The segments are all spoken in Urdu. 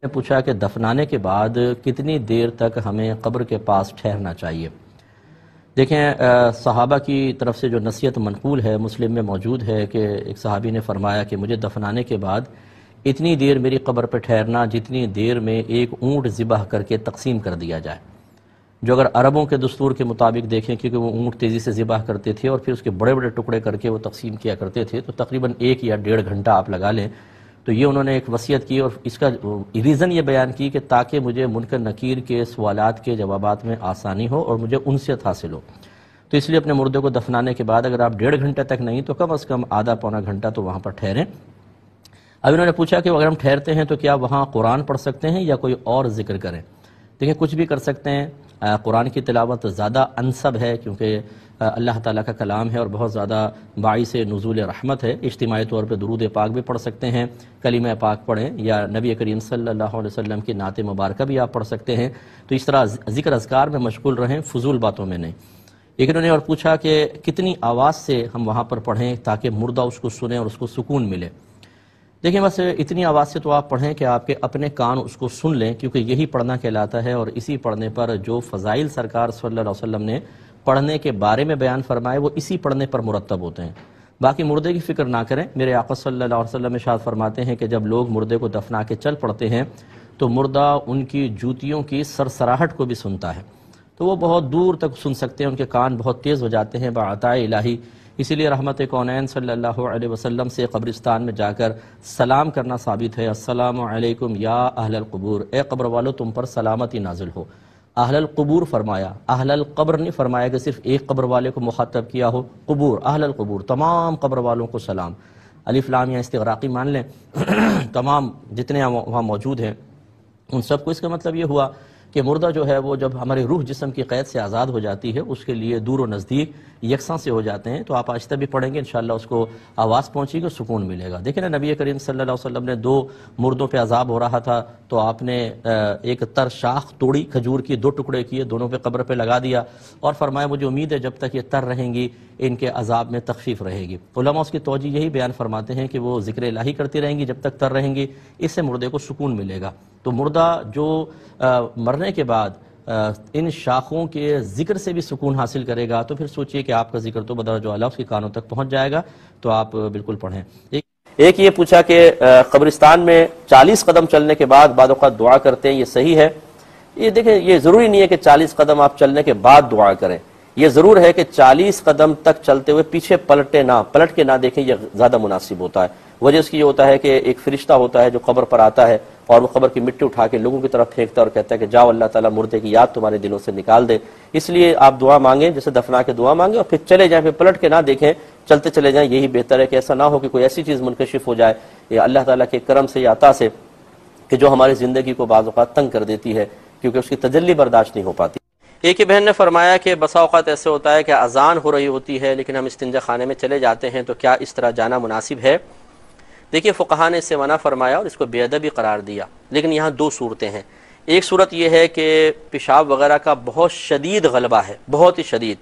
نے پوچھا کہ دفنانے کے بعد کتنی دیر تک ہمیں قبر کے پاس ٹھہرنا چاہیے؟ دیکھیں، صحابہ کی طرف سے جو نصیحت منقول ہے مسلم میں موجود ہے کہ ایک صحابی نے فرمایا کہ مجھے دفنانے کے بعد اتنی دیر میری قبر پہ ٹھہرنا جتنی دیر میں ایک اونٹ ذبح کر کے تقسیم کر دیا جائے۔ جو اگر عربوں کے دستور کے مطابق دیکھیں، کیونکہ وہ اونٹ تیزی سے ذبح کرتے تھے اور پھر اس کے بڑے بڑے ٹکڑے کر کے وہ تقسیم کیا کرتے تھے، تو تقریباً 1 یا 1.5 گھنٹہ آپ لگا لیں۔ تو یہ انہوں نے ایک وصیت کی اور اس کا ریزن یہ بیان کی کہ تاکہ مجھے منکر نکیر کے سوالات کے جوابات میں آسانی ہو اور مجھے انسیت حاصل ہو۔ تو اس لیے اپنے مردے کو دفنانے کے بعد اگر آپ 1.5 گھنٹے تک نہیں تو کم از کم آدھا پونا گھنٹہ تو وہاں پر ٹھہریں۔ اب انہوں نے پوچھا کہ اگر ہم ٹھہرتے ہیں تو کیا وہاں قرآن پڑھ سکتے ہیں یا کوئی اور ذکر کریں؟ دیکھیں، کچھ بھی کر سکتے ہیں۔ قرآن کی تلاوت زیادہ انسب ہے کیونکہ اللہ تعالیٰ کا کلام ہے اور بہت زیادہ باعث نزول رحمت ہے۔ اجتماعی طور پہ درود پاک بھی پڑھ سکتے ہیں، کلمہ پاک پڑھیں، یا نبی کریم صلی اللہ علیہ وسلم کی نعت مبارکہ بھی آپ پڑھ سکتے ہیں۔ تو اس طرح ذکر اذکار میں مشغول رہیں، فضول باتوں میں نہیں۔ لیکن انہوں نے اور پوچھا کہ کتنی آواز سے ہم وہاں پر پڑھیں تاکہ مردہ اس کو سنیں اور اس کو سکون ملے؟ دیکھیں، بس اتنی آواز سے تو آپ پڑھیں کہ آپ کے اپنے کان اس کو سن لیں، کیونکہ یہی پڑھنا کہلاتا ہے، اور اسی پڑھنے پر جو فضائل سرکار صلی اللہ علیہ وسلم نے پڑھنے کے بارے میں بیان فرمائے وہ اسی پڑھنے پر مرتب ہوتے ہیں۔ باقی مردے کی فکر نہ کریں۔ میرے آقا صلی اللہ علیہ وسلم ارشاد فرماتے ہیں کہ جب لوگ مردے کو دفنا کے چل پڑتے ہیں تو مردہ ان کی جوتیوں کی سرسراہٹ کو بھی سنتا ہے، تو وہ بہت دور تک سن سکتے ہیں، ان کے کان بہت تیز ہو جاتے ہیں بعطاء الہی۔ اسی لیے رحمت کونین صلی اللہ علیہ وسلم سے قبرستان میں جا کر سلام کرنا ثابت ہے۔ السلام علیکم یا اہل القبور، اے قبر والو تم پر سلامتی نازل ہو۔ اہل القبور فرمایا، اہل القبر نہیں فرمایا کہ صرف ایک قبر والے کو مخاطب کیا ہو۔ قبور، اہل القبور، تمام قبر والوں کو سلام۔ الف لام یا استغراقی مان لیں، تمام جتنے وہاں موجود ہیں ان سب کو۔ اس کا مطلب یہ ہوا کہ مردہ جو ہے وہ جب ہمارے روح جسم کی قید سے آزاد ہو جاتی ہے اس کے لیے دور و نزدیک یکساں سے ہو جاتے ہیں۔ تو آپ آہستہ بھی پڑھیں گے انشاءاللہ اس کو آواز پہنچے گی، سکون ملے گا۔ دیکھیں نا، نبی کریم صلی اللہ علیہ وسلم نے 2 مردوں پہ عذاب ہو رہا تھا تو آپ نے ایک تر شاخ توڑی، کھجور کی 2 ٹکڑے کیے، دونوں پہ قبر پہ لگا دیا اور فرمایا مجھے امید ہے جب تک یہ تر رہیں گی ان کے عذاب میں تخفیف رہے گی۔ علماء اس کی توجہ یہی بیان فرماتے ہیں کہ وہ ذکر الہی کرتی رہیں گی جب تک تر رہیں گی، اس سے مردے کو سکون ملے گا۔ تو مردہ جو مرنے کے بعد ان شاخوں کے ذکر سے بھی سکون حاصل کرے گا تو پھر سوچئے کہ آپ کا ذکر تو بدرجہ اعلیٰ اس کے کانوں تک پہنچ جائے گا۔ تو آپ بالکل پڑھیں۔ ایک یہ پوچھا کہ قبرستان میں 40 قدم چلنے کے بعد بعض اوقات دعا کرتے ہیں، یہ صحیح ہے؟ یہ دیکھیں، یہ ضروری نہیں ہے کہ 40 قدم آپ چلنے کے بعد دعا کریں، یہ ضرور ہے کہ 40 قدم تک چلتے ہوئے پیچھے پلٹ کے نہ دیکھیں، یہ زیادہ مناسب ہوتا ہے۔ وجہ اس کی یہ ہوتا ہے کہ ایک فرشتہ ہوتا ہے جو قبر پر آتا ہے اور وہ قبر کی مٹی اٹھا کے لوگوں کی طرف پھینکتا ہے اور کہتا ہے کہ جاؤ اللہ تعالیٰ مردے کی یاد تمہارے دلوں سے نکال دے۔ اس لیے آپ دعا مانگیں، جیسے دفنا کے دعا مانگیں اور پھر چلے جائیں، پھر پلٹ کے نہ دیکھیں، چلتے چلے جائیں، یہی بہتر ہے کہ ایسا نہ ہو کہ کوئی ایسی چیز منکشف ہو جائے یا اللہ تعالیٰ کے کرم سے یا عطا سے کہ جو ہماری زندگی کو بعض اوقات تنگ کر دیتی ہے، کیونکہ اس کی تجلی برداشت نہیں ہو پاتی۔ ایک ہی بہن نے فرمایا کہ بسا اوقات ایسے ہوتا ہے کہ اذان ہو رہی ہوتی ہے لیکن ہم استنجا خانے میں چلے جاتے ہیں، تو کیا اس طرح جانا مناسب ہے؟ دیکھیے، فقہا نے اس سے منع فرمایا اور اس کو بے ادبی قرار دیا، لیکن یہاں 2 صورتیں ہیں۔ ایک صورت یہ ہے کہ پیشاب وغیرہ کا بہت شدید غلبہ ہے، بہت ہی شدید،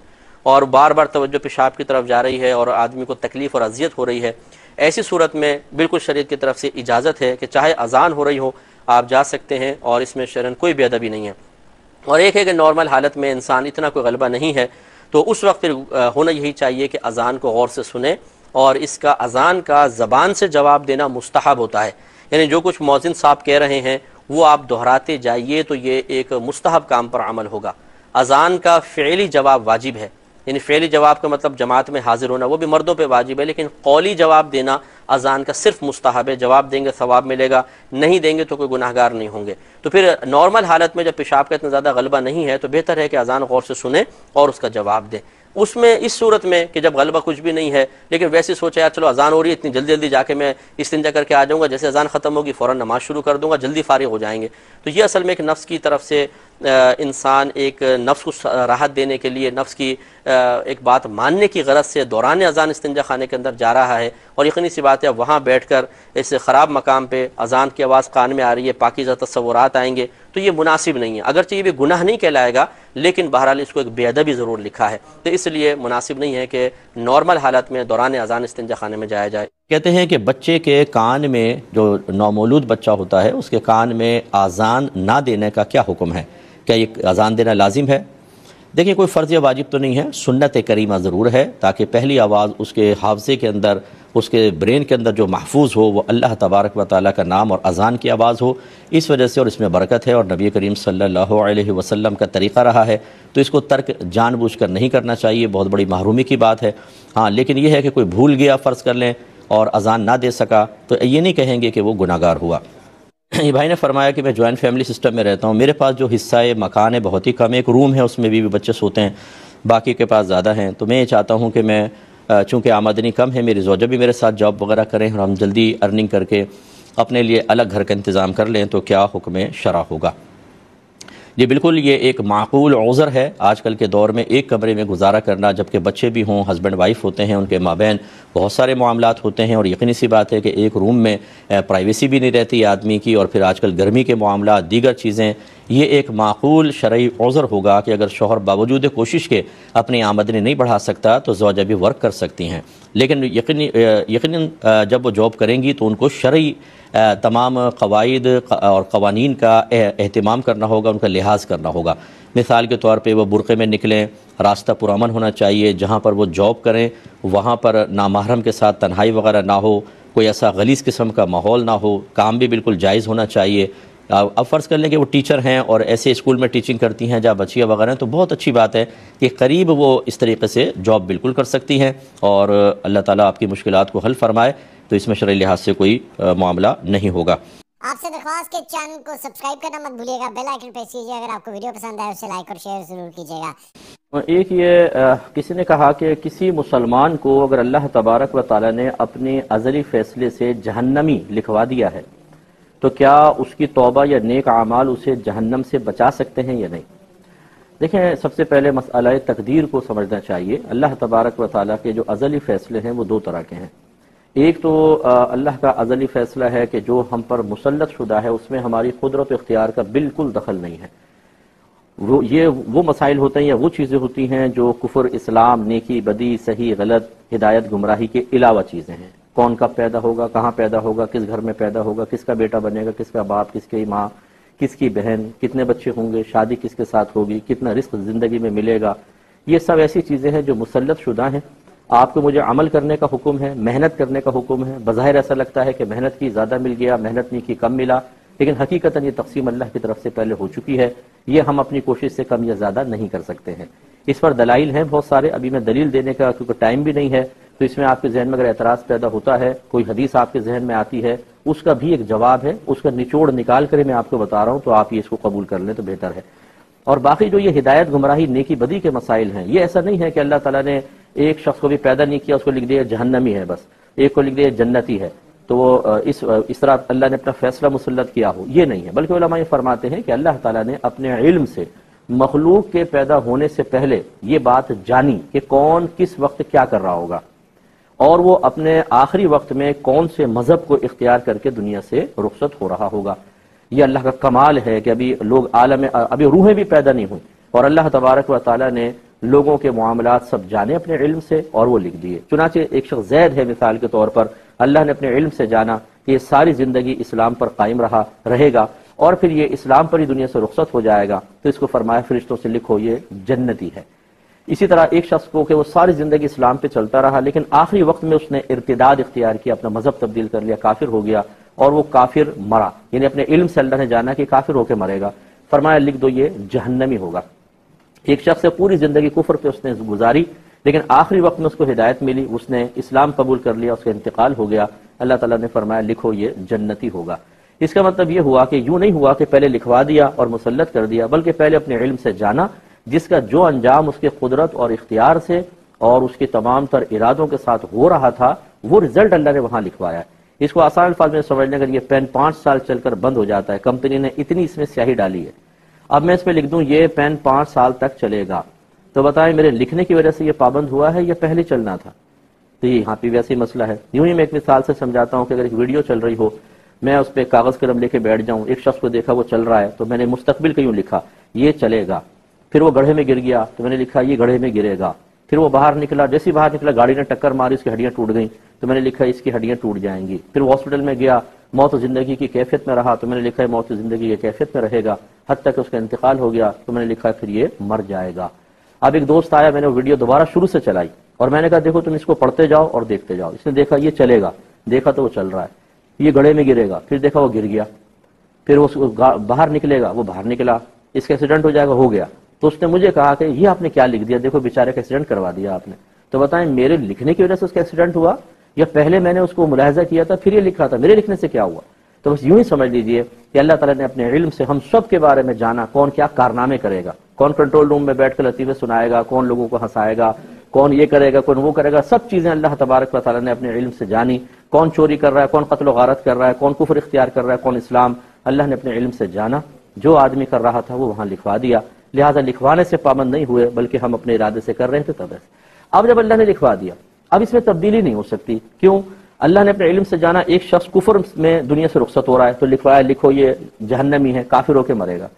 اور بار بار توجہ پیشاب کی طرف جا رہی ہے اور آدمی کو تکلیف اور اذیت ہو رہی ہے۔ ایسی صورت میں بالکل شریعت کی طرف سے اجازت ہے کہ چاہے اذان ہو رہی ہو آپ جا سکتے ہیں اور اس میں شرعاً کوئی بے ادبی نہیں ہے۔ اور ایک ہے کہ نارمل حالت میں انسان اتنا کوئی غلبہ نہیں ہے تو اس وقت پھر ہونا یہی چاہیے کہ اذان کو غور سے سنیں، اور اس کا اذان کا زبان سے جواب دینا مستحب ہوتا ہے، یعنی جو کچھ مؤذن صاحب کہہ رہے ہیں وہ آپ دہراتے جائیے تو یہ ایک مستحب کام پر عمل ہوگا۔ اذان کا فعلی جواب واجب ہے، یعنی فعلی جواب کا مطلب جماعت میں حاضر ہونا، وہ بھی مردوں پہ واجب ہے، لیکن قولی جواب دینا اذان کا صرف مستحب ہے۔ جواب دیں گے ثواب ملے گا، نہیں دیں گے تو کوئی گناہ گار نہیں ہوں گے۔ تو پھر نارمل حالت میں جب پیشاب کا اتنا زیادہ غلبہ نہیں ہے تو بہتر ہے کہ اذان غور سے سنیں اور اس کا جواب دیں۔ اس میں اس صورت میں کہ جب غلبہ کچھ بھی نہیں ہے لیکن ویسے سوچا یار چلو اذان ہو رہی ہے، اتنی جلدی جلدی جا کے میں استنجا کر کے آ جاؤں گا، جیسے اذان ختم ہوگی فوراً نماز شروع کر دوں گا، جلدی فارغ ہو جائیں گے، تو یہ اصل میں ایک نفس کی طرف سے انسان ایک نفس کو راحت دینے کے لیے، نفس کی ایک بات ماننے کی غرض سے دوران اذان استنجا خانے کے اندر جا رہا ہے، اور یقینی سی بات ہے وہاں بیٹھ کر اس خراب مقام پہ اذان کی آواز کان میں آ رہی ہے، پاکیزہ تصورات آئیں گے، تو یہ مناسب نہیں ہے۔ اگرچہ یہ بھی گناہ نہیں کہلائے گا لیکن بہرحال اس کو ایک بے ادبی ضرور لکھا ہے، تو اس لیے مناسب نہیں ہے کہ نارمل حالت میں دوران اذان استنجا خانے میں جایا جائے۔ کہتے ہیں کہ بچے کے کان میں، جو نومولود بچہ ہوتا ہے اس کے کان میں اذان نہ دینے کا کیا حکم ہے؟ کیا یہ اذان دینا لازم ہے؟ دیکھیں کوئی فرض یا واجب تو نہیں ہے، سنت کریمہ ضرور ہے، تاکہ پہلی آواز اس کے حافظے کے اندر، اس کے برین کے اندر جو محفوظ ہو وہ اللہ تبارک و تعالیٰ کا نام اور اذان کی آواز ہو، اس وجہ سے، اور اس میں برکت ہے اور نبی کریم صلی اللہ علیہ وسلم کا طریقہ رہا ہے، تو اس کو ترک جان بوجھ کر نہیں کرنا چاہیے، بہت بڑی محرومی کی بات ہے۔ ہاں لیکن یہ ہے کہ کوئی بھول گیا فرض کر لیں اور اذان نہ دے سکا تو یہ نہیں کہیں گے کہ وہ گناہ گار ہوا۔ یہ بھائی نے فرمایا کہ میں جوائنٹ فیملی سسٹم میں رہتا ہوں، میرے پاس جو حصہ مکان ہے بہت ہی کم ہے، ایک روم ہے اس میں بھی بچے سوتے ہیں، باقی کے پاس زیادہ ہیں، تو میں یہ چاہتا ہوں کہ میں چونکہ آمدنی کم ہے، میری زوجہ بھی میرے ساتھ جاب وغیرہ کریں اور ہم جلدی ارننگ کر کے اپنے لیے الگ گھر کا انتظام کر لیں، تو کیا حکم شرع ہوگا؟ یہ بالکل یہ ایک معقول عذر ہے۔ آج کل کے دور میں ایک کمرے میں گزارا کرنا، جبکہ بچے بھی ہوں، ہسبینڈ وائف ہوتے ہیں، ان کے مابین بہت سارے معاملات ہوتے ہیں، اور یقینی سی بات ہے کہ ایک روم میں پرائیویسی بھی نہیں رہتی آدمی کی، اور پھر آج کل گرمی کے معاملات، دیگر چیزیں، یہ ایک معقول شرعی عذر ہوگا کہ اگر شوہر باوجود کوشش کے اپنی آمدنی نہیں بڑھا سکتا تو زوجہ بھی ورک کر سکتی ہیں، لیکن یقیناً جب وہ جاب کریں گی تو ان کو شرعی تمام قواعد اور قوانین کا اہتمام کرنا ہوگا، ان کا لحاظ کرنا ہوگا۔ مثال کے طور پہ وہ برقعے میں نکلیں، راستہ پرامن ہونا چاہیے، جہاں پر وہ جاب کریں وہاں پر نامحرم کے ساتھ تنہائی وغیرہ نہ ہو، کوئی ایسا غلیظ قسم کا ماحول نہ ہو، کام بھی بالکل جائز ہونا چاہیے۔ اب فرض کر لیں کہ وہ ٹیچر ہیں اور ایسے اسکول میں ٹیچنگ کرتی ہیں جہاں بچیاں وغیرہ ہیں، تو بہت اچھی بات ہے کہ قریب وہ اس طریقے سے جاب بالکل کر سکتی ہیں، اور اللہ تعالیٰ آپ کی مشکلات کو حل فرمائے، تو اس میں شرعی لحاظ سے کوئی معاملہ نہیں ہوگا۔ آپ سے درخواست کہ چینل کو سبسکرائب کرنا مت بھولیے گا، بیل آئیکن پریس کیجیے، اگر آپ کو ویڈیو پسند آئے اسے لائک اور شیئر ضرور کیجیے گا۔ ایک یہ کسی نے کہا کہ کسی مسلمان کو اگر اللہ تبارک و تعالیٰ نے اپنے ازلی فیصلے سے جہنمی لکھوا دیا ہے تو کیا اس کی توبہ یا نیک اعمال اسے جہنم سے بچا سکتے ہیں یا نہیں؟ دیکھیں سب سے پہلے مسئلہ تقدیر کو سمجھنا چاہیے۔ اللہ تبارک و تعالیٰ کے جو ازلی فیصلے ہیں وہ دو طرح کے ہیں۔ ایک تو اللہ کا ازلی فیصلہ ہے کہ جو ہم پر مسلط شدہ ہے اس میں ہماری قدرت و اختیار کا بالکل دخل نہیں ہے۔ وہ مسائل ہوتے ہیں یا وہ چیزیں ہوتی ہیں جو کفر، اسلام، نیکی، بدی، صحیح، غلط، ہدایت، گمراہی کے علاوہ چیزیں ہیں۔ کون کب پیدا ہوگا، کہاں پیدا ہوگا، کس گھر میں پیدا ہوگا، کس کا بیٹا بنے گا، کس کا باپ، کس کی ماں، کس کی بہن، کتنے بچے ہوں گے، شادی کس کے ساتھ ہوگی، کتنا رزق زندگی میں ملے گا، یہ سب ایسی چیزیں ہیں جو مسلط شدہ ہیں۔ آپ کو مجھے عمل کرنے کا حکم ہے، محنت کرنے کا حکم ہے۔ بظاہر ایسا لگتا ہے کہ محنت کی زیادہ مل گیا، محنت نہیں کی کم ملا، لیکن حقیقتاً یہ تقسیم اللہ کی طرف سے پہلے ہو چکی ہے، یہ ہم اپنی کوشش سے کم یا زیادہ نہیں کر سکتے ہیں۔ اس پر دلائل ہیں بہت سارے، ابھی میں دلیل دینے کا کیونکہ ٹائم بھی نہیں ہے، تو اس میں آپ کے ذہن میں اگر اعتراض پیدا ہوتا ہے، کوئی حدیث آپ کے ذہن میں آتی ہے، اس کا بھی ایک جواب ہے، اس کا نچوڑ نکال کر میں آپ کو بتا رہا ہوں، تو آپ یہ اس کو قبول کر لیں تو بہتر ہے۔ اور باقی جو یہ ہدایت، گمراہی، نیکی، بدی کے مسائل ہیں، یہ ایسا نہیں ہے کہ اللہ تعالیٰ نے ایک شخص کو بھی پیدا نہیں کیا اس کو لکھ دیا جہنمی ہے، بس ایک کو لکھ دیا جنتی ہے، تو وہ اس طرح اللہ نے اپنا فیصلہ مسلط کیا ہو، یہ نہیں ہے۔ بلکہ علماء یہ فرماتے ہیں کہ اللہ تعالیٰ نے اپنے علم سے مخلوق کے پیدا ہونے سے پہلے یہ بات جانی کہ کون کس وقت کیا کر رہا ہوگا، اور وہ اپنے آخری وقت میں کون سے مذہب کو اختیار کر کے دنیا سے رخصت ہو رہا ہوگا۔ یہ اللہ کا کمال ہے کہ ابھی لوگ ابھی روحیں بھی پیدا نہیں ہوئی، اور اللہ تبارک و تعالیٰ نے لوگوں کے معاملات سب جانے اپنے علم سے اور وہ لکھ دیے۔ چنانچہ ایک شخص زید ہے مثال کے طور پر، اللہ نے اپنے علم سے جانا کہ یہ ساری زندگی اسلام پر قائم رہے گا، اور پھر یہ اسلام پر ہی دنیا سے رخصت ہو جائے گا، تو اس کو فرمایا فرشتوں سے لکھو یہ جنتی ہے۔ اسی طرح ایک شخص کو کہ وہ ساری زندگی اسلام پہ چلتا رہا، لیکن آخری وقت میں اس نے ارتداد اختیار کیا، اپنا مذہب تبدیل کر لیا، کافر ہو گیا، اور وہ کافر مرا، یعنی اپنے علم سے اللہ نے جانا کہ کافر ہو کے مرے گا، فرمایا لکھ دو یہ جہنمی ہوگا۔ ایک شخص سے پوری زندگی کفر پہ اس نے گزاری، لیکن آخری وقت میں اس کو ہدایت ملی، اس نے اسلام قبول کر لیا، اس کا انتقال ہو گیا، اللہ تعالیٰ نے فرمایا لکھو یہ جنتی ہوگا۔ اس کا مطلب یہ ہوا کہ یوں نہیں ہوا کہ پہلے لکھوا دیا اور مسلط کر دیا، بلکہ پہلے اپنے علم سے جانا، جس کا جو انجام اس کے قدرت اور اختیار سے اور اس کے تمام تر ارادوں کے ساتھ ہو رہا تھا، وہ رزلٹ اللہ نے وہاں لکھوایا ہے۔ اس کو آسان الفاظ میں سمجھنے اگر یہ پین 5 سال چل کر بند ہو جاتا ہے، کمپنی نے اتنی اس میں سیاہی ڈالی ہے، اب میں اس میں لکھ دوں یہ پین 5 سال تک چلے گا، تو بتائیں میرے لکھنے کی وجہ سے یہ پابند ہوا ہے یا پہلے چلنا تھا؟ تو یہ یہاں پہ ویسے ہی مسئلہ ہے۔ یوں ہی میں ایک مثال سے سمجھاتا ہوں کہ اگر ایک ویڈیو چل رہی ہو، میں اس پہ کاغذ قلم لے کے بیٹھ جاؤں، ایک شخص کو دیکھا وہ چل رہا ہے تو میں نے مستقبل کا یوں لکھا یہ چلے گا، پھر وہ گڑھے میں گر گیا تو میں نے لکھا یہ گڑھے میں گرے گا، پھر وہ باہر نکلا، جیسے ہی باہر نکلا گاڑی نے ٹکر ماری، اس کی ہڈیاں ٹوٹ گئیں، تو میں نے لکھا اس کی ہڈیاں ٹوٹ جائیں گی۔ پھر وہ ہاسپٹل میں گیا، موت و زندگی کی کیفیت میں رہا، تو میں نے لکھا ہے موت و زندگی کی کیفیت میں رہے گا، حتیٰ کہ اس کا انتقال ہو گیا، تو میں نے لکھا پھر یہ مر جائے گا۔ اب ایک دوست آیا، میں نے ویڈیو دوبارہ شروع سے چلائی اور میں نے کہا دیکھو تم اس کو پڑھتے جاؤ اور دیکھتے جاؤ۔ اس نے دیکھا یہ چلے گا، دیکھا تو وہ چل رہا ہے، یہ گڑھے میں گرے گا، پھر دیکھا وہ گر گیا، پھر وہ باہر نکلے گا، وہ باہر نکلا، اس کا ایکسیڈنٹ ہو جائے گا، ہو گیا۔ تو اس نے مجھے کہا کہ یہ آپ نے کیا لکھ دیا، دیکھو بیچارے کا ایکسیڈنٹ کروا دیا آپ نے۔ تو بتائیں میرے لکھنے کی وجہ سے اس کا ایکسیڈنٹ ہوا یا پہلے میں نے اس کو ملاحظہ کیا تھا پھر یہ لکھا تھا، میرے لکھنے سے کیا ہوا؟ تو بس یوں ہی سمجھ لیجئے کہ اللہ تعالیٰ نے اپنے علم سے ہم سب کے بارے میں جانا، کون کیا کارنامے کرے گا، کون کنٹرول روم میں بیٹھ کر لطیفے سنائے گا، کون لوگوں کو ہنسائے گا، کون یہ کرے گا، کون وہ کرے گا، سب چیزیں اللہ تبارک و تعالیٰ نے اپنے علم سے جانی۔ کون چوری کر رہا ہے، کون قتل و غارت کر رہا ہے، کون کفر اختیار کر رہا ہے، کون اسلام، اللہ نے اپنے علم سے جانا۔ جو آدمی کر رہا تھا وہ وہاں لکھوا دیا، لہٰذا لکھوانے سے پابند نہیں ہوئے بلکہ ہم اپنے ارادے سے کر رہے تھے تب ایسے۔ اب جب اللہ نے لکھوا دیا، اب اس میں تبدیلی نہیں ہو سکتی، کیوں؟ اللہ نے اپنے علم سے جانا ایک شخص کفر میں دنیا سے رخصت ہو رہا ہے تو لکھوایا لکھو یہ جہنمی ہے، کافر ہو کے مرے گا۔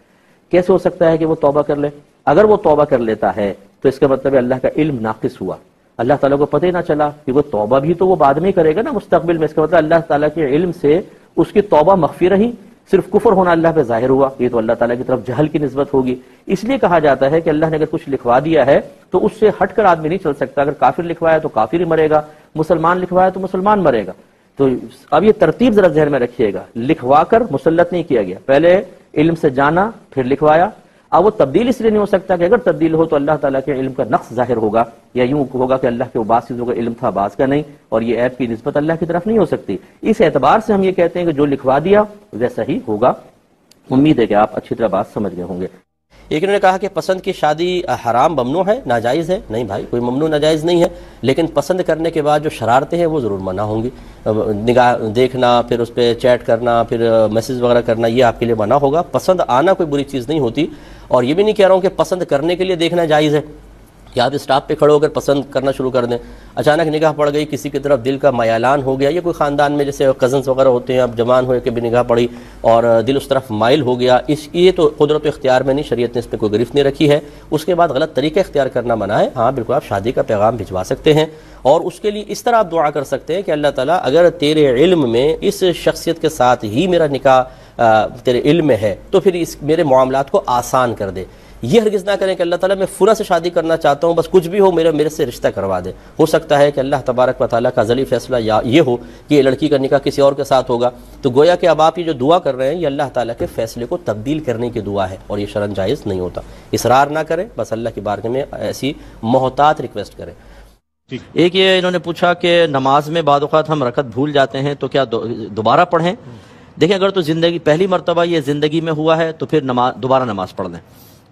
کیسے ہو سکتا ہے کہ وہ توبہ کر لے؟ اگر وہ توبہ کر لیتا ہے تو اس کا مطلب ہے اللہ کا علم ناقص ہوا، اللہ تعالیٰ کو پتہ ہی نہ چلا کہ وہ توبہ بھی تو وہ بعد میں کرے گا نا مستقبل میں۔ اس کا مطلب اللہ تعالیٰ کے علم سے اس کی توبہ مخفی رہی، صرف کفر ہونا اللہ پہ ظاہر ہوا، یہ تو اللہ تعالیٰ کی طرف جہل کی نسبت ہوگی۔ اس لیے کہا جاتا ہے کہ اللہ نے اگر کچھ لکھوا دیا ہے تو اس سے ہٹ کر آدمی نہیں چل سکتا۔ اگر کافر لکھوایا تو کافر ہی مرے گا، مسلمان لکھوایا تو مسلمان مرے گا۔ تو اب یہ ترتیب ذرا ذہن میں رکھیے گا، لکھوا کر مسلط نہیں کیا گیا، پہلے علم سے جانا پھر لکھوایا۔ اب وہ تبدیل اس لیے نہیں ہو سکتا کہ اگر تبدیل ہو تو اللہ تعالیٰ کے علم کا نقص ظاہر ہوگا، یا یوں ہوگا کہ اللہ کے وہ بعض چیزوں کا علم تھا بعض کا نہیں، اور یہ عیب کی نسبت اللہ کی طرف نہیں ہو سکتی۔ اس اعتبار سے ہم یہ کہتے ہیں کہ جو لکھوا دیا ویسا ہی ہوگا۔ امید ہے کہ آپ اچھی طرح بات سمجھ گئے ہوں گے۔ ایک انہوں نے کہا کہ پسند کی شادی حرام ممنوع ہے، ناجائز ہے۔ نہیں بھائی، کوئی ممنوع ناجائز نہیں ہے، لیکن پسند کرنے کے بعد جو شرارتیں ہیں وہ ضرور منع ہوں گی۔ نگاہ دیکھنا، پھر اس پہ چیٹ کرنا، پھر میسیج وغیرہ کرنا، یہ آپ کے لیے منع ہوگا۔ پسند آنا کوئی بری چیز نہیں ہوتی، اور یہ بھی نہیں کہہ رہا ہوں کہ پسند کرنے کے لیے دیکھنا جائز ہے کہ آپ اسٹاپ پہ کھڑے ہو کر پسند کرنا شروع کر دیں۔ اچانک نگاہ پڑ گئی، کسی کی طرف دل کا میلان ہو گیا، یہ کوئی خاندان میں جیسے کزنس وغیرہ ہوتے ہیں، اب جوان ہوئے کہ بھی نگاہ پڑی اور دل اس طرف مائل ہو گیا، یہ تو قدرت و اختیار میں نہیں، شریعت نے اس پہ کوئی گرفت نہیں رکھی ہے۔ اس کے بعد غلط طریقہ اختیار کرنا منع ہے۔ ہاں بالکل، آپ شادی کا پیغام بھجوا سکتے ہیں، اور اس کے لیے اس طرح آپ دعا کر سکتے ہیں کہ اللہ تعالیٰ اگر تیرے علم میں اس شخصیت کے ساتھ ہی میرا نکاح تیرے علم میں ہے تو پھر اس میرے معاملات کو آسان کر دے۔ یہ ہرگز نہ کریں کہ اللہ تعالیٰ میں فلاں سے شادی کرنا چاہتا ہوں، بس کچھ بھی ہو میرے سے رشتہ کروا دے۔ ہو سکتا ہے کہ اللہ تبارک و تعالیٰ کا ازلی فیصلہ یا یہ ہو کہ یہ لڑکی کا نکاح کسی اور کے ساتھ ہوگا، تو گویا کہ اب آپ یہ جو دعا کر رہے ہیں یہ اللہ تعالیٰ کے فیصلے کو تبدیل کرنے کی دعا ہے، اور یہ شرعاً جائز نہیں ہوتا۔ اصرار نہ کریں، بس اللہ کی بارگاہ میں ایسی محتاط ریکویسٹ کریں۔ ایک یہ انہوں نے پوچھا کہ نماز میں بعض اوقات ہم رکعت بھول جاتے ہیں تو کیا دوبارہ پڑھیں؟ دیکھیں، اگر تو زندگی پہلی مرتبہ یہ زندگی میں ہوا ہے تو پھر دوبارہ نماز پڑھ لیں،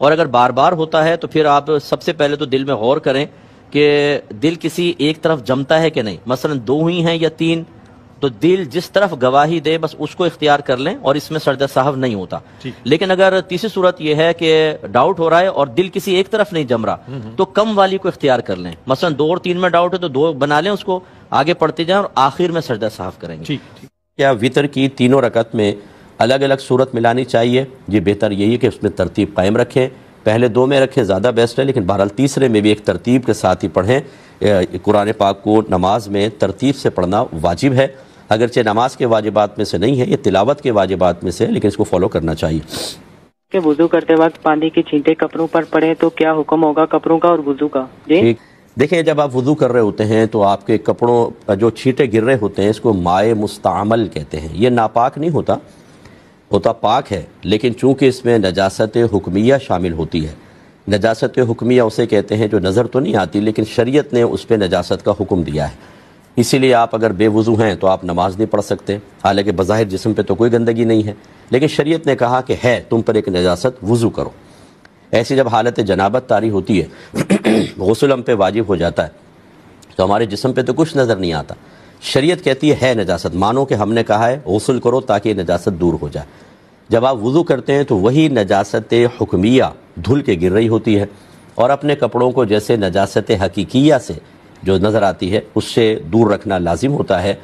اور اگر بار بار ہوتا ہے تو پھر آپ سب سے پہلے تو دل میں غور کریں کہ دل کسی ایک طرف جمتا ہے کہ نہیں۔ مثلا 2 ہی ہیں یا 3، تو دل جس طرف گواہی دے بس اس کو اختیار کر لیں، اور اس میں سجدہ سہو نہیں ہوتا۔ لیکن اگر تیسری صورت یہ ہے کہ ڈاؤٹ ہو رہا ہے اور دل کسی ایک طرف نہیں جم رہا تو کم والی کو اختیار کر لیں۔ مثلا 2 اور 3 میں ڈاؤٹ ہے تو 2 بنا لیں، اس کو آگے پڑھتے جائیں اور آخر میں سجدہ سہو کریں گے۔ کیا وطر کی تینوں رکعت میں الگ الگ صورت ملانی چاہیے؟ یہ بہتر یہی ہے کہ اس میں ترتیب قائم رکھیں، پہلے 2 میں رکھیں زیادہ بیسٹ ہے، لیکن بہرحال تیسرے میں بھی ایک ترتیب کے ساتھ ہی پڑھیں۔ قرآن پاک کو نماز میں ترتیب سے پڑھنا واجب ہے، اگرچہ نماز کے واجبات میں سے نہیں ہے، یہ تلاوت کے واجبات میں سے ہے، لیکن اس کو فالو کرنا چاہیے۔ کہ وضو کرتے وقت پانی کی چھینٹیں کپڑوں پر پڑے تو کیا حکم ہوگا کپڑوں کا اور وضو کا؟ جی دیکھیں، جب آپ وضو کر رہے ہوتے ہیں تو آپ کے کپڑوں جو چھینٹیں گر رہے ہوتے ہیں اس کو مائع مستعمل کہتے ہیں۔ یہ ناپاک نہیں ہوتا پاک ہے، لیکن چونکہ اس میں نجاست حکمیہ شامل ہوتی ہے۔ نجاست حکمیہ اسے کہتے ہیں جو نظر تو نہیں آتی لیکن شریعت نے اس پہ نجاست کا حکم دیا ہے، اسی لیے آپ اگر بے وضو ہیں تو آپ نماز نہیں پڑھ سکتے، حالانکہ بظاہر جسم پہ تو کوئی گندگی نہیں ہے، لیکن شریعت نے کہا کہ ہے تم پر ایک نجاست، وضو کرو۔ ایسی جب حالت جنابت طاری ہوتی ہے، غسل ہم پہ واجب ہو جاتا ہے تو ہمارے جسم پہ تو کچھ نظر نہیں آتا، شریعت کہتی ہے نجاست، مانو کہ ہم نے کہا ہے غسل کرو تاکہ یہ نجاست دور ہو جائے۔ جب آپ وضو کرتے ہیں تو وہی نجاست حکمیہ دھل کے گر رہی ہوتی ہے، اور اپنے کپڑوں کو جیسے نجاست حقیقیہ سے جو نظر آتی ہے اس سے دور رکھنا لازم ہوتا ہے،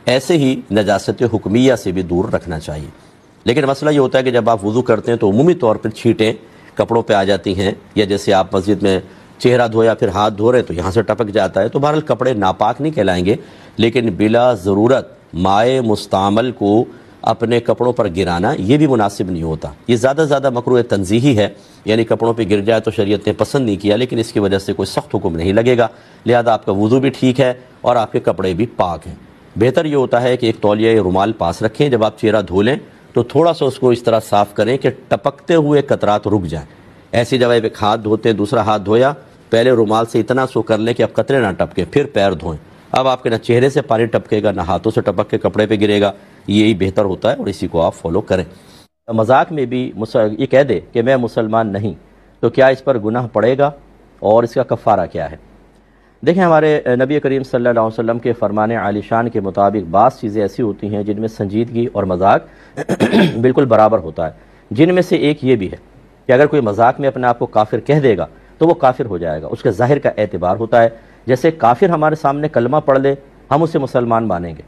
ایسے ہی نجاست حکمیہ سے بھی دور رکھنا چاہیے۔ لیکن مسئلہ یہ ہوتا ہے کہ جب آپ وضو کرتے ہیں تو عمومی طور پر چھینٹیں کپڑوں پہ آ جاتی ہیں، یا جیسے آپ مسجد میں چہرہ دھویا پھر ہاتھ دھو رہے تو یہاں سے ٹپک جاتا ہے، تو بہرحال کپڑے ناپاک نہیں کہلائیں گے، لیکن بلا ضرورت مائع مستعمل کو اپنے کپڑوں پر گرانا یہ بھی مناسب نہیں ہوتا۔ یہ زیادہ زیادہ مکروہ تنزیہی ہے، یعنی کپڑوں پہ گر جائے تو شریعت نے پسند نہیں کیا، لیکن اس کی وجہ سے کوئی سخت حکم نہیں لگے گا، لہذا آپ کا وضو بھی ٹھیک ہے اور آپ کے کپڑے بھی پاک ہیں۔ بہتر یہ ہوتا ہے کہ ایک تولیہ یا رومال پاس رکھیں، جب آپ چہرہ دھو لیں تو تھوڑا سا اس کو اس طرح صاف کریں کہ ٹپکتے ہوئے قطرات رک جائیں۔ ایسی جب ایک ہاتھ دھوتے ہیں، دوسرا ہاتھ دھویا، پہلے رومال سے اتنا سو کر لیں کہ اب قطرے نہ ٹپکے، پھر پیر دھوئیں۔ اب آپ کے نہ چہرے سے پانی ٹپکے گا، نہ ہاتھوں سے ٹپک کے کپڑے پہ گرے گا، یہی بہتر ہوتا ہے اور اسی کو آپ فالو کریں۔ مذاق میں بھی یہ کہہ دے کہ میں مسلمان نہیں، تو کیا اس پر گناہ پڑے گا اور اس کا کفارہ کیا ہے؟ دیکھیں، ہمارے نبی کریم صلی اللہ علیہ وسلم کے فرمان عالی شان کے مطابق بعض چیزیں ایسی ہوتی ہیں جن میں سنجیدگی اور مذاق بالکل برابر ہوتا ہے، جن میں سے ایک یہ بھی ہے کہ اگر کوئی مذاق میں اپنے آپ کو کافر کہہ دے گا تو وہ کافر ہو جائے گا، اس کے ظاہر کا اعتبار ہوتا ہے۔ جیسے کافر ہمارے سامنے کلمہ پڑھ لے، ہم اسے مسلمان مانیں گے،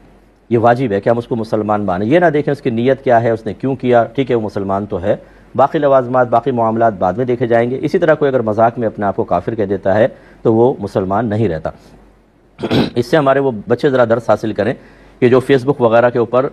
یہ واجب ہے کہ ہم اس کو مسلمان مانیں، یہ نہ دیکھیں اس کی نیت کیا ہے، اس نے کیوں کیا، ٹھیک ہے وہ مسلمان تو ہے، باقی لوازمات باقی معاملات بعد میں دیکھے جائیں گے۔ اسی طرح کوئی اگر مذاق میں اپنے آپ کو کافر کہہ دیتا ہے تو وہ مسلمان نہیں رہتا۔ اس سے ہمارے وہ بچے ذرا درس حاصل کریں کہ جو فیس بک وغیرہ کے اوپر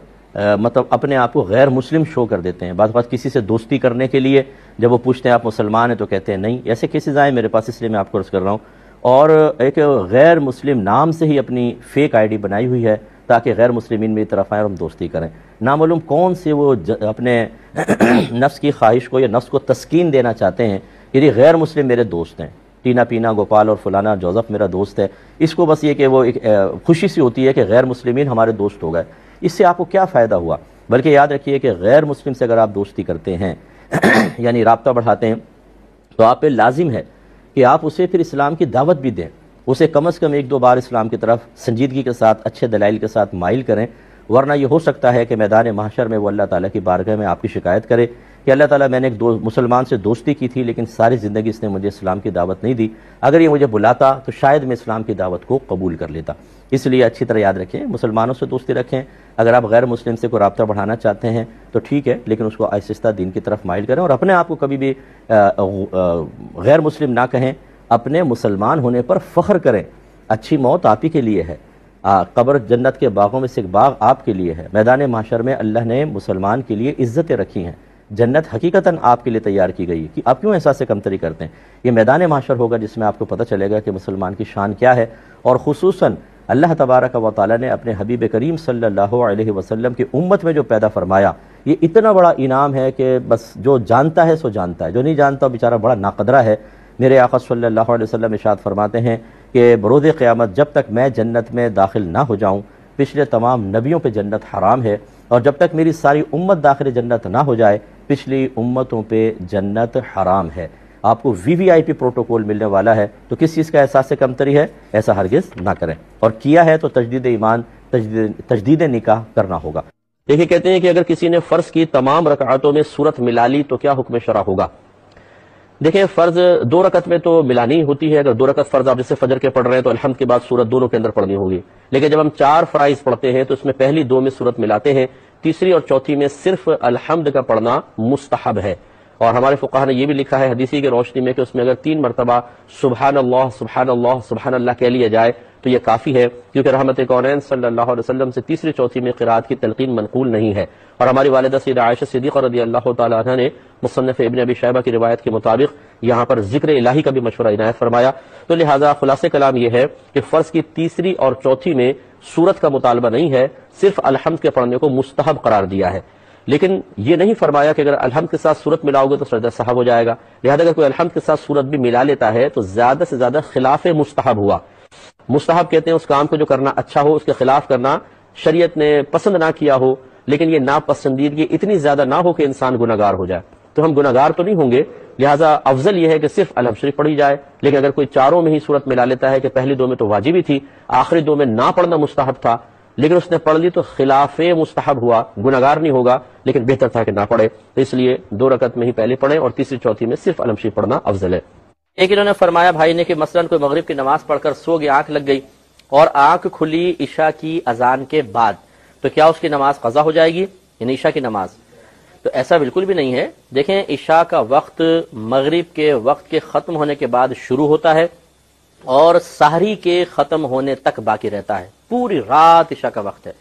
مطلب اپنے آپ کو غیر مسلم شو کر دیتے ہیں، بعض کسی سے دوستی کرنے کے لیے جب وہ پوچھتے ہیں آپ مسلمان ہیں تو کہتے ہیں نہیں، ایسے کیسز آئے میرے پاس، اس لیے میں آپ کو عرض کر رہا ہوں۔ اور ایک غیر مسلم نام سے ہی اپنی فیک آئی ڈی بنائی ہوئی ہے تاکہ غیر مسلمین میری طرف آئیں اور ہم دوستی کریں۔ نامعلوم کون سے وہ اپنے نفس کی خواہش کو یا نفس کو تسکین دینا چاہتے ہیں، یعنی غیر مسلم میرے دوست ہیں، ٹینا پینا گوپال اور فلانا جوزف میرا دوست ہے، اس کو بس یہ کہ وہ ایک خوشی سی ہوتی ہے کہ غیر مسلمین ہمارے دوست ہو گئے۔ اس سے آپ کو کیا فائدہ ہوا؟ بلکہ یاد رکھیے کہ غیر مسلم سے اگر آپ دوستی کرتے ہیں یعنی رابطہ بڑھاتے ہیں تو آپ پہ لازم ہے کہ آپ اسے پھر اسلام کی دعوت بھی دیں، اسے کم از کم ایک دو بار اسلام کی طرف سنجیدگی کے ساتھ اچھے دلائل کے ساتھ مائل کریں، ورنہ یہ ہو سکتا ہے کہ میدان محشر میں وہ اللہ تعالیٰ کی بارگاہ میں آپ کی شکایت کرے کہ اللہ تعالیٰ میں نے ایک مسلمان سے دوستی کی تھی لیکن ساری زندگی اس نے مجھے اسلام کی دعوت نہیں دی، اگر یہ مجھے بلاتا تو شاید میں اسلام کی دعوت کو قبول کر لیتا۔ اس لیے اچھی طرح یاد رکھیں، مسلمانوں سے دوستی رکھیں، اگر آپ غیر مسلم سے کوئی رابطہ بڑھانا چاہتے ہیں تو ٹھیک ہے، لیکن اس کو آہستہ دین کی طرف مائل کریں اور اپنے آپ کو کبھی بھی غیر مسلم نہ کہیں، اپنے مسلمان ہونے پر فخر کریں۔ اچھی موت آپ ہی کے لیے ہے، قبر جنت کے باغوں میں سے ایک باغ آپ کے لیے ہے، میدان محشر میں اللہ نے مسلمان کے لیے عزتیں رکھی ہیں، جنت حقیقتاً آپ کے لیے تیار کی گئی ہے، کہ آپ کیوں احساس کمتری کرتے ہیں؟ یہ میدان محشر ہوگا جس میں آپ کو پتہ چلے گا کہ مسلمان کی شان کیا ہے، اور خصوصاً اللہ تبارک و تعالیٰ نے اپنے حبیب کریم صلی اللہ علیہ وسلم کی امت میں جو پیدا فرمایا، یہ اتنا بڑا انعام ہے کہ بس جو جانتا ہے سو جانتا ہے، جو نہیں جانتا بیچارہ بڑا ناقدرہ ہے۔ میرے آقا صلی اللہ علیہ وسلم ارشاد فرماتے ہیں کہ بروز قیامت جب تک میں جنت میں داخل نہ ہو جاؤں، پچھلے تمام نبیوں پہ جنت حرام ہے، اور جب تک میری ساری امت داخل جنت نہ ہو جائے پچھلی امتوں پہ جنت حرام ہے۔ آپ کو VVIP پروٹوکول ملنے والا ہے، تو کس چیز کا احساس کمتری ہے؟ ایسا ہرگز نہ کریں، اور کیا ہے تو تجدید ایمان، تجدید نکاح کرنا ہوگا۔ دیکھیں، کہتے ہیں کہ اگر کسی نے فرض کی تمام رکعتوں میں سورت ملا لی تو کیا حکم شرع ہوگا؟ دیکھیں، فرض 2 رکعت میں تو ملانی ہوتی ہے، اگر 2 رکعت فرض آپ جیسے فجر کے پڑھ رہے ہیں تو الحمد کے بعد سورت دونوں کے اندر پڑھنی ہوگی، لیکن جب ہم 4 فرائض پڑھتے ہیں تو اس میں پہلی 2 میں سورت ملاتے ہیں، تیسری اور چوتھی میں صرف الحمد کا پڑھنا مستحب ہے، اور ہمارے فقہا نے یہ بھی لکھا ہے حدیثی کی روشنی میں کہ اس میں اگر 3 مرتبہ سبحان اللہ سبحان اللہ سبحان اللہ کہہ لیا جائے تو یہ کافی ہے، کیونکہ رحمت کونین صلی اللہ علیہ وسلم سے تیسری چوتھی میں قرات کی تلقین منقول نہیں ہے، اور ہماری والدہ سیدہ عائشہ صدیقہ رضی اللہ تعالی عنہ نے مصنف ابن ابی شیبہ کی روایت کے مطابق یہاں پر ذکر الہی کا بھی مشورہ عنایت فرمایا، تو لہٰذا خلاصہ کلام یہ ہے کہ فرض کی تیسری اور چوتھی میں سورت کا مطالبہ نہیں ہے، صرف الحمد کے پڑھنے کو مستحب قرار دیا ہے، لیکن یہ نہیں فرمایا کہ اگر الحمد کے ساتھ سورت ملاؤ گے تو سجدہ سہو ہو جائے گا، لہذا اگر کوئی الحمد کے ساتھ سورت بھی ملا لیتا ہے تو زیادہ سے زیادہ خلاف مستحب ہوا۔ مستحب کہتے ہیں اس کام کو جو کرنا اچھا ہو، اس کے خلاف کرنا شریعت نے پسند نہ کیا ہو، لیکن یہ ناپسندیدگی اتنی زیادہ نہ ہو کہ انسان گناہگار ہو جائے، تو ہم گناہگار تو نہیں ہوں گے، لہٰذا افضل یہ ہے کہ صرف الحمد شریف پڑھی جائے، لیکن اگر کوئی چاروں میں ہی صورت ملا لیتا ہے کہ پہلی 2 میں تو واجب ہی تھی، آخری 2 میں نہ پڑھنا مستحب تھا، لیکن اس نے پڑھ لی تو خلاف مستحب ہوا، گناہگار نہیں ہوگا، لیکن بہتر تھا کہ نہ پڑھے، تو اس لیے 2 رکعت میں ہی پہلے پڑھیں اور تیسری چوتھی میں صرف الحمد شریف پڑھنا افضل ہے۔ ایک انہوں نے فرمایا بھائی نے کہ مثلاً کوئی مغرب کی نماز پڑھ کر سو گیا، آنکھ لگ گئی اور آنکھ کھلی عشاء کی اذان کے بعد، تو کیا اس کی نماز قضا ہو جائے گی؟ یعنی عشاء کی نماز، تو ایسا بالکل بھی نہیں ہے. دیکھیں عشاء کا وقت مغرب کے وقت کے ختم ہونے کے بعد شروع ہوتا ہے اور سحری کے ختم ہونے تک باقی رہتا ہے. پوری رات عشاء کا وقت ہے.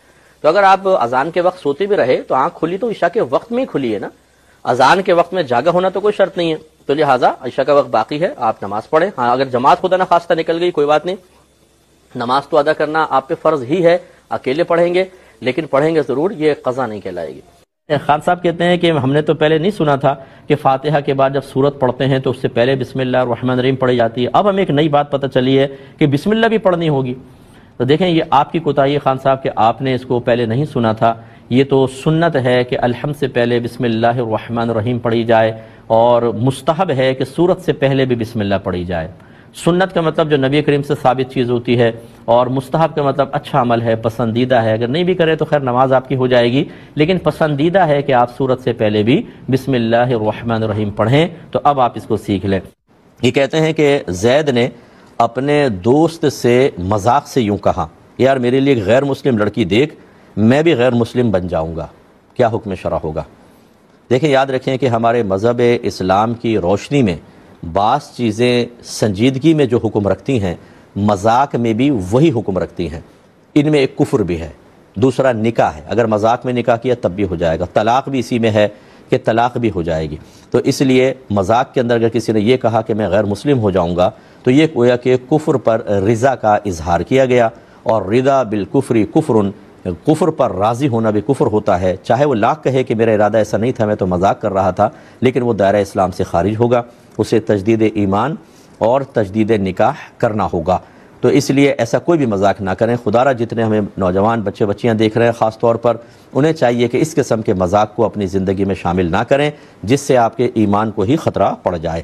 تو اگر آپ اذان کے وقت سوتے بھی رہے تو آنکھ کھلی تو عشاء کے وقت میں ہی کھلی ہے نا. اذان کے وقت میں جاگا ہونا تو کوئی شرط نہیں ہے. تو لہٰذا عشاء کا وقت باقی ہے, آپ نماز پڑھیں. ہاں اگر جماعت خدا نخواستہ نکل گئی کوئی بات نہیں, نماز تو ادا کرنا آپ پہ فرض ہی ہے. اکیلے پڑھیں گے لیکن پڑھیں گے ضرور, یہ قضا نہیں کہلائے گی. خان صاحب کہتے ہیں کہ ہم نے تو پہلے نہیں سنا تھا کہ فاتحہ کے بعد جب سورت پڑھتے ہیں تو اس سے پہلے بسم اللہ الرحمن الرحیم پڑھی جاتی ہے. اب ہمیں ایک نئی بات پتہ چلی ہے کہ بسم اللہ بھی پڑھنی ہوگی. تو دیکھیں یہ آپ کی کوتاہی ہے خان صاحب کہ آپ نے اس کو پہلے نہیں سنا تھا. یہ تو سنت ہے کہ الحمد سے پہلے بسم اللہ الرحمن الرحیم پڑھی جائے, اور مستحب ہے کہ سورت سے پہلے بھی بسم اللہ پڑھی جائے. سنت کا مطلب جو نبی کریم سے ثابت چیز ہوتی ہے, اور مستحب کا مطلب اچھا عمل ہے, پسندیدہ ہے. اگر نہیں بھی کرے تو خیر نماز آپ کی ہو جائے گی, لیکن پسندیدہ ہے کہ آپ سورت سے پہلے بھی بسم اللہ الرحمن الرحیم پڑھیں. تو اب آپ اس کو سیکھ لیں. یہ کہتے ہیں کہ زید نے اپنے دوست سے مذاق سے یوں کہا, یار میرے لیے ایک غیر مسلم لڑکی دیکھ, میں بھی غیر مسلم بن جاؤں گا, کیا حکم شرع ہوگا؟ دیکھیں یاد رکھیں کہ ہمارے مذہب اسلام کی روشنی میں بعض چیزیں سنجیدگی میں جو حکم رکھتی ہیں, مذاق میں بھی وہی حکم رکھتی ہیں. ان میں ایک کفر بھی ہے, دوسرا نکاح ہے. اگر مذاق میں نکاح کیا تب بھی ہو جائے گا. طلاق بھی اسی میں ہے کہ طلاق بھی ہو جائے گی. تو اس لیے مذاق کے اندر اگر کسی نے یہ کہا کہ میں غیر مسلم ہو جاؤں گا تو یہ گویا کہ کفر پر رضا کا اظہار کیا گیا, اور رضا بالکفر کفر, کفر پر راضی ہونا بھی کفر ہوتا ہے. چاہے وہ لاکھ کہے کہ میرا ارادہ ایسا نہیں تھا, میں تو مذاق کر رہا تھا, لیکن وہ دائرہ اسلام سے خارج ہوگا. اسے تجدید ایمان اور تجدید نکاح کرنا ہوگا. تو اس لیے ایسا کوئی بھی مذاق نہ کریں. خدا را جتنے ہمیں نوجوان بچے بچیاں دیکھ رہے ہیں خاص طور پر, انہیں چاہیے کہ اس قسم کے مذاق کو اپنی زندگی میں شامل نہ کریں جس سے آپ کے ایمان کو ہی خطرہ پڑ جائے.